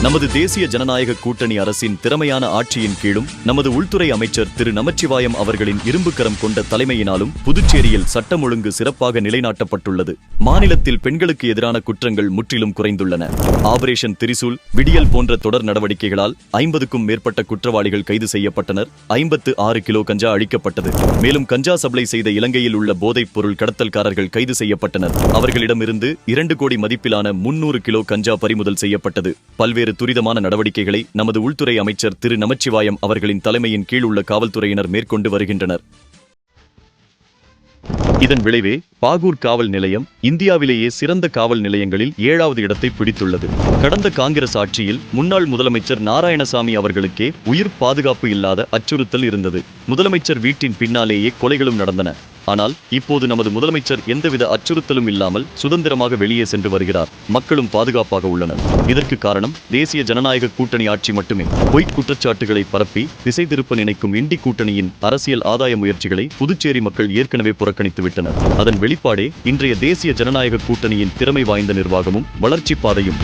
நமது தேசிய ஜனநாயக கூட்டணி அரசின் திறமையான ஆட்சியின் கீழும் நமது உள்துறை அமைச்சர் திரு நமச்சிவாயம் அவர்களின் இரும்புக்கரம் கொண்ட தலைமையினாலும் புதுச்சேரியில் சட்டம் ஒழுங்கு சிறப்பாக நிலைநாட்டப்பட்டுள்ளது. மாநிலத்தில் பெண்களுக்கு எதிரான குற்றங்கள் முற்றிலும் குறைந்துள்ளன. ஆபரேஷன் திரிசூல், விடியல் போன்ற தொடர் நடவடிக்கைகளால் 50க்கும் மேற்பட்ட குற்றவாளிகள் கைது செய்யப்பட்டனர். 56 கிலோ கஞ்சா அழிக்கப்பட்டது. மேலும் கஞ்சா சப்ளை செய்த இலங்கையில் உள்ள போதைப் பொருள் கடத்தல்காரர்கள் கைது செய்யப்பட்டனர். அவர்களிடமிருந்து 2 கோடி மதிப்பிலான 300 கிலோ கஞ்சா பறிமுதல் செய்யப்பட்டது. பல்வேறு துரிதமான நடவடிக்கைகளை நமது உள்துறை அமைச்சர் திரு நமச்சிவாயம் அவர்களின் தலைமையின் கீழ் உள்ள காவல்துறையினர் மேற்கொண்டு வருகின்றனர். இதன் விளைவே பாகூர் காவல் நிலையம் இந்தியாவிலேயே சிறந்த காவல் நிலையங்களில் 7வது இடத்தை பிடித்துள்ளது. கடந்த காங்கிரஸ் ஆட்சியில் முன்னாள் முதலமைச்சர் நாராயணசாமி அவர்களுக்கே உயிர் பாதுகாப்பு இல்லாத அச்சுறுத்தல் இருந்தது. முதலமைச்சர் வீட்டின் பின்னாலேயே கொலைகளும் நடந்தன. ஆனால் இப்போது நமது முதலமைச்சர் எந்தவித அச்சுறுத்தலும் இல்லாமல் சுதந்திரமாக வெளியே சென்று வருகிறார். மக்களும் பாதுகாப்பாக உள்ளனர். இதற்கு காரணம் தேசிய ஜனநாயக கூட்டணி ஆட்சி மட்டுமே. பொய்க் குற்றச்சாட்டுகளை பரப்பி திசை திருப்ப நினைக்கும் இண்டி கூட்டணியின் அரசியல் ஆதாய முயற்சிகளை புதுச்சேரி மக்கள் ஏற்கனவே புறக்கணித்து விட்டனர். அதன் வெளிப்பாடே இன்றைய தேசிய ஜனநாயக கூட்டணியின் திறமை வாய்ந்த நிர்வாகமும் வளர்ச்சி பாதையும்.